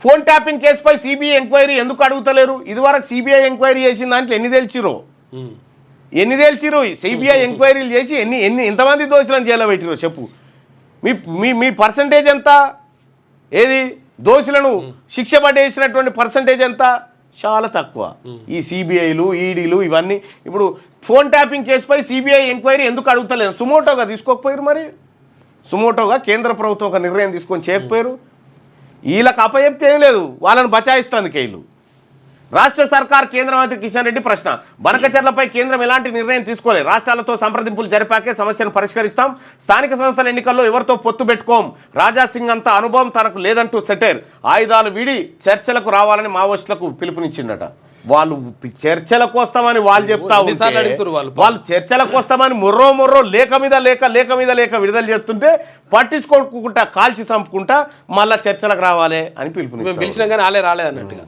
Phone tapping కేసుపై CBI enquiry ఎందుకు అడుగుతలేరు? ఇదివరకు సిబిఐ ఎంక్వైరీ చేసిన దాంట్లో ఎన్ని తెలిసిరో సిబిఐ ఎంక్వైరీలు చేసి ఎంతమంది దోషులను జైల్లో పెట్టిరో చెప్పు. మీ పర్సంటేజ్ ఎంత? ఏది దోషులను శిక్ష పడేసినటువంటి పర్సంటేజ్ ఎంత? చాలా తక్కువ. ఈ సిబిఐలు ఈడీలు ఇవన్నీ ఇప్పుడు ఫోన్ ట్యాపింగ్ కేసుపై సిబిఐ ఎంక్వైరీ ఎందుకు అడుగుతలేరు? సుమోటోగా తీసుకోకపోయారు, మరి సుమోటోగా కేంద్ర ప్రభుత్వం ఒక నిర్ణయం తీసుకొని చేయకపోయారు. వీళ్ళకి అప్పచెప్తే ఏం లేదు, వాళ్ళని బచాయిస్తుంది కేళ్ళు. రాష్ట్ర సర్కార్ కేంద్ర మంత్రి కిషన్ రెడ్డి ప్రశ్న. బనకచర్లపై కేంద్రం ఎలాంటి నిర్ణయం తీసుకోలేదు. రాష్ట్రాలతో సంప్రదింపులు జరిపాకే సమస్యను పరిష్కరిస్తాం. స్థానిక సంస్థల ఎన్నికల్లో ఎవరితో పొత్తు పెట్టుకోం. రాజాసింగ్ అంత అనుభవం తనకు లేదంటూ సెటైర్. ఆయుధాలు వీడి చర్చలకు రావాలని మావోయిస్టులకు పిలుపునిచ్చిండట. వాళ్ళు చర్చలకు వస్తామని వాళ్ళు చెప్తా ఉంటే, వాళ్ళు చర్చలకు వస్తామని మొర్రో లేక మీద లేక విడుదల చేస్తుంటే పట్టించుకోకుండా కాల్చి చంపుకుంటా మళ్ళా చర్చలకు రావాలి అని పిలుపునిచ్చారు. పిలిచినా కానీ రాలేదు అన్నట్టుగా.